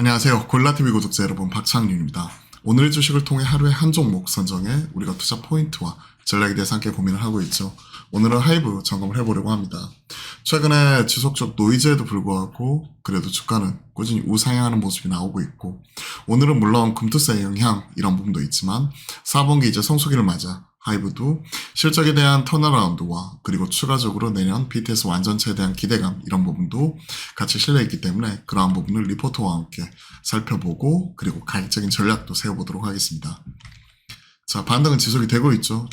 안녕하세요. 골라TV 구독자 여러분, 박창윤입니다. 오늘의 주식을 통해 하루에 한 종목 선정해 우리가 투자 포인트와 전략에 대해서 함께 고민을 하고 있죠. 오늘은 하이브 점검을 해보려고 합니다. 최근에 지속적 노이즈에도 불구하고 그래도 주가는 꾸준히 우상향하는 모습이 나오고 있고, 오늘은 물론 금투세의 영향 이런 부분도 있지만 4분기 이제 성수기를 맞아 하이브도 실적에 대한 턴어라운드와 그리고 추가적으로 내년 BTS 완전체에 대한 기대감 이런 부분도 같이 실려있기 때문에 그러한 부분을 리포트와 함께 살펴보고 그리고 가격적인 전략도 세워보도록 하겠습니다. 자, 반등은 지속이 되고 있죠.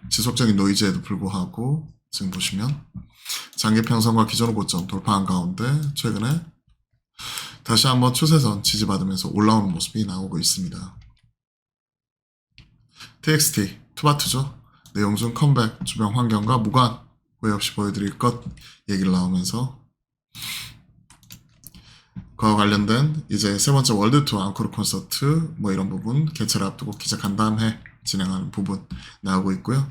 지속적인 노이즈에도 불구하고 지금 보시면 장기평선과 기존의 고점 돌파한 가운데 최근에 다시 한번 추세선 지지받으면서 올라오는 모습이 나오고 있습니다. TXT 투바투죠. 내용 중 컴백, 주변 환경과 무관, 후회 없이 보여드릴 것 얘기를 나오면서 그와 관련된 이제 세 번째 월드 투어 앙코르 콘서트 뭐 이런 부분 개최를 앞두고 기자 간담회 진행하는 부분 나오고 있고요.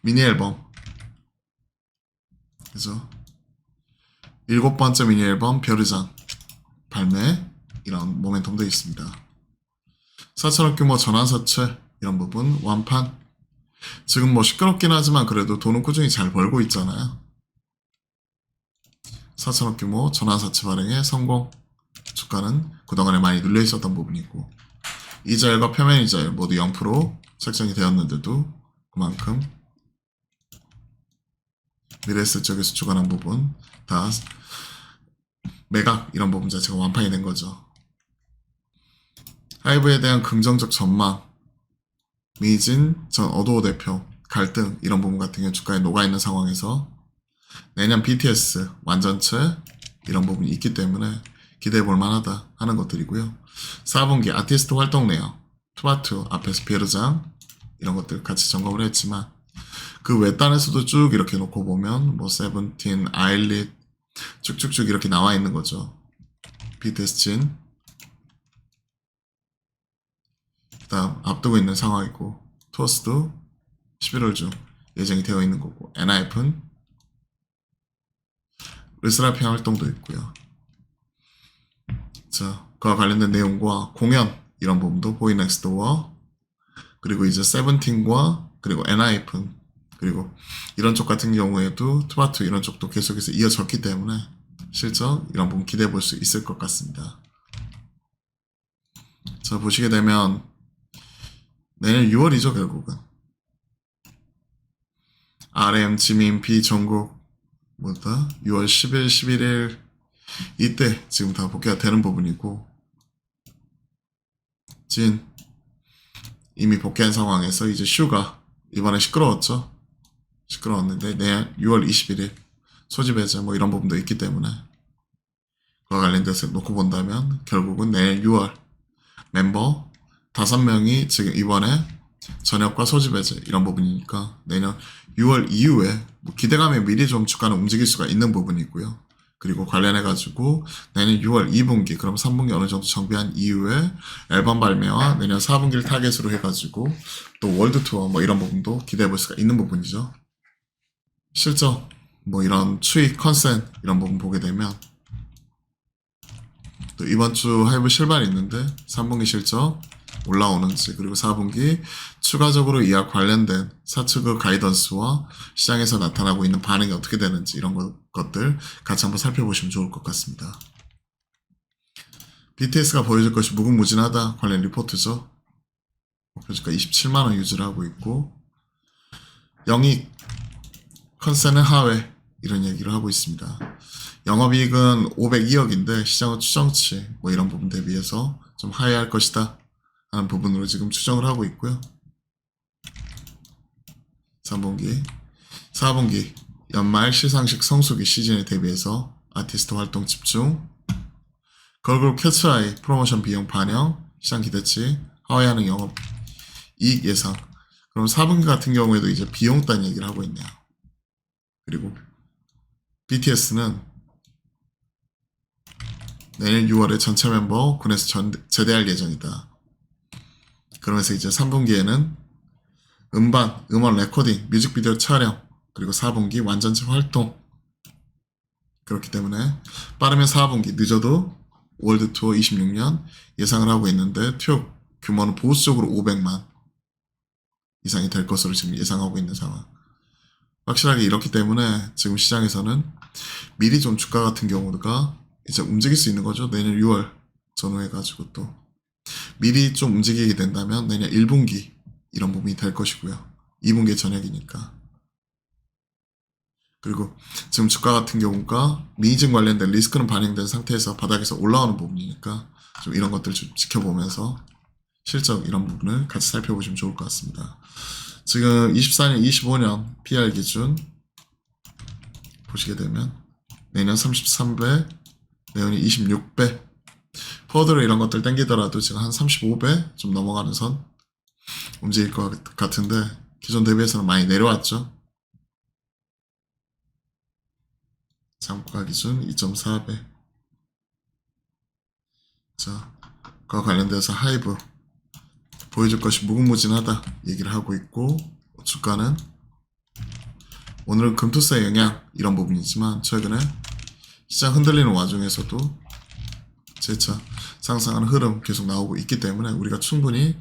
미니 앨범 그죠? 7번째 미니 앨범 벼르장 발매 이런 모멘텀도 있습니다. 4천억 규모 전환사채 이런 부분 완판. 지금 뭐 시끄럽긴 하지만 그래도 돈은 꾸준히 잘 벌고 있잖아요. 4천억 규모 전환사채 발행에 성공. 주가는 그동안에 많이 눌려 있었던 부분이고 이자율과 표면 이자율 모두 0% 책정이 되었는데도 그만큼 미래에셋 쪽에서 주관한 부분 다 매각 이런 부분 자체가 완판이 된 거죠. 하이브에 대한 긍정적 전망, 미진 전 어도호 대표 갈등 이런 부분 같은 경우 주가에 녹아있는 상황에서 내년 BTS 완전체 이런 부분이 있기 때문에 기대해 볼 만하다 하는 것들이고요. 4분기 아티스트 활동 내역, 투바투 앞에서 비에르장 이런 것들 같이 점검을 했지만 그 외딴에서도 쭉 이렇게 놓고 보면 뭐 세븐틴, 아일릿 쭉쭉쭉 이렇게 나와 있는 거죠. BTS 진 그다음 앞두고 있는 상황이고 토스도 11월 중 예정이 되어 있는 거고 엔하이픈 르스라피 활동도 있고요. 자, 그와 관련된 내용과 공연 이런 부분도 보이 넥스트 도어 그리고 이제 세븐틴과 그리고 엔하이픈 그리고 이런 쪽 같은 경우에도 투바투 이런 쪽도 계속해서 이어졌기 때문에 실적 이런 부분 기대해 볼 수 있을 것 같습니다. 자, 보시게 되면 내년 6월이죠 결국은 RM, 지민, B, 정국 뭐다 6월 10일, 11일 이때 지금 다 복귀가 되는 부분이고 진 이미 복귀한 상황에서 이제 슈가 이번에 시끄러웠죠. 시끄러웠는데 내년 6월 21일 소집해제 뭐 이런 부분도 있기 때문에 그와 관련돼서 놓고 본다면 결국은 내년 6월 멤버 5명이 지금 이번에 전역과 소집해제 이런 부분이니까 내년 6월 이후에 뭐 기대감에 미리 좀 주가는 움직일 수가 있는 부분이고요. 그리고 관련해가지고 내년 6월 2분기 그럼 3분기 어느 정도 정비한 이후에 앨범 발매와 내년 4분기를 타겟으로 해가지고 또 월드 투어 뭐 이런 부분도 기대해 볼 수가 있는 부분이죠. 실적 뭐 이런 추이 컨센 이런 부분 보게 되면 또 이번 주 하이브 실반이 있는데 3분기 실적 올라오는지 그리고 4분기 추가적으로 이와 관련된 사측의 가이던스와 시장에서 나타나고 있는 반응이 어떻게 되는지 이런 것들 같이 한번 살펴보시면 좋을 것 같습니다. BTS가 보여줄 것이 무궁무진하다 관련 리포트죠. 목표주가 27만원 유지를 하고 있고 영익 컨센은 하회 이런 얘기를 하고 있습니다. 영업이익은 502억인데 시장의 추정치 뭐 이런 부분 대비해서 좀 하회할 것이다 하는 부분으로 지금 추정을 하고 있고요. 3분기, 4분기 연말 시상식 성수기 시즌에 대비해서 아티스트 활동 집중 걸그룹 캐츠아이 프로모션 비용 반영 시장 기대치 하회하는 영업 이익 예상. 그럼 4분기 같은 경우에도 이제 비용 딴 얘기를 하고 있네요. 그리고 BTS는 내년 6월에 전체 멤버 군에서 제대할 예정이다. 그러면서 이제 3분기에는 음반, 음원 레코딩, 뮤직비디오 촬영, 그리고 4분기 완전체 활동, 그렇기 때문에 빠르면 4분기, 늦어도 월드 투어 26년 예상을 하고 있는데 투여 규모는 보수적으로 500만 이상이 될 것으로 지금 예상하고 있는 상황. 확실하게 이렇기 때문에 지금 시장에서는 미리 좀 주가 같은 경우가 이제 움직일 수 있는 거죠. 내년 6월 전후해가지고 또 미리 좀 움직이게 된다면 내년 1분기 이런 부분이 될 것이고요. 2분기 전역이니까. 그리고 지금 주가 같은 경우가 미증 관련된 리스크는 반영된 상태에서 바닥에서 올라오는 부분이니까 좀 이런 것들 좀 지켜보면서 실적 이런 부분을 같이 살펴보시면 좋을 것 같습니다. 지금 24년, 25년 PR 기준 보시게 되면 내년 33배, 내년이 26배, 포워드로 이런 것들 땡기더라도 지금 한 35배 좀 넘어가는 선 움직일 것 같은데 기존 대비해서는 많이 내려왔죠. 장가 기준 2.4배. 자, 그와 관련돼서 하이브 보여줄 것이 무궁무진하다 얘기를 하고 있고, 주가는 오늘은 금투세 영향 이런 부분이지만 최근에 시장 흔들리는 와중에서도 재차 상승하는 흐름 계속 나오고 있기 때문에 우리가 충분히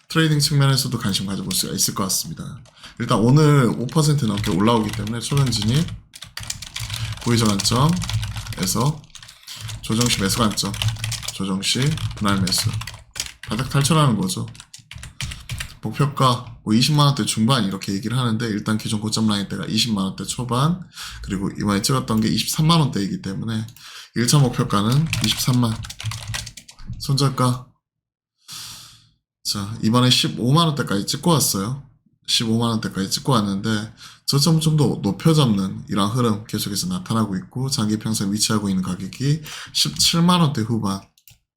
트레이딩 측면에서도 관심 가져볼 수가 있을 것 같습니다. 일단 오늘 5% 넘게 올라오기 때문에 초명진이 보이저 관점에서 조정시 매수 관점, 조정시 분할 매수 바닥 탈출하는 거죠. 목표가 뭐 20만원대 중반 이렇게 얘기를 하는데 일단 기존 고점 라인대가 20만원대 초반, 그리고 이번에 찍었던 게 23만원대이기 때문에 1차 목표가는 23만, 손절가 자 이번에 15만원대까지 찍고 왔어요. 15만원대까지 찍고 왔는데 저점 좀 더 높여 잡는 이런 흐름 계속해서 나타나고 있고, 장기평선 위치하고 있는 가격이 17만원대 후반,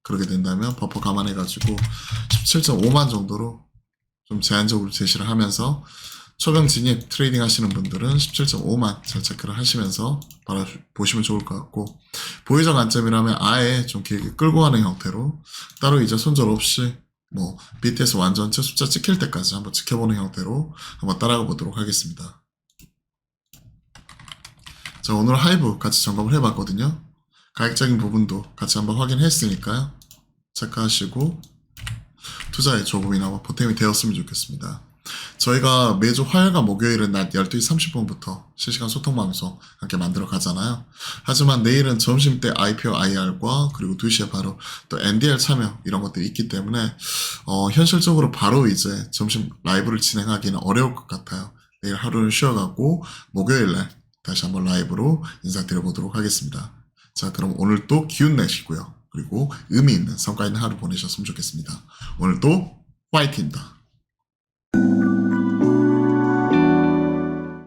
그렇게 된다면 버퍼 감안해가지고 17.5만 정도로 좀 제한적으로 제시를 하면서 초병 진입 트레이딩 하시는 분들은 17.5만 잘 체크를 하시면서 보시면 좋을 것 같고, 보이저 관점이라면 아예 좀 길게 끌고 가는 형태로 따로 이제 손절 없이 뭐 BTS 완전체 숫자 찍힐 때까지 한번 지켜보는 형태로 한번 따라가 보도록 하겠습니다. 자, 오늘 하이브 같이 점검을 해봤거든요. 가격적인 부분도 같이 한번 확인했으니까요. 체크하시고 투자에 조금이나마 보탬이 되었으면 좋겠습니다. 저희가 매주 화요일과 목요일은 낮 12시 30분부터 실시간 소통 방송 함께 만들어 가잖아요. 하지만 내일은 점심때 IPO IR과 그리고 2시에 바로 또 NDR 참여 이런 것들이 있기 때문에 현실적으로 바로 이제 점심 라이브를 진행하기는 어려울 것 같아요. 내일 하루는 쉬어가고 목요일날 다시 한번 라이브로 인사드려보도록 하겠습니다. 자, 그럼 오늘 또 기운 내시고요. 그리고 의미 있는 성과 있는 하루 보내셨으면 좋겠습니다. 오늘도 파이팅입니다.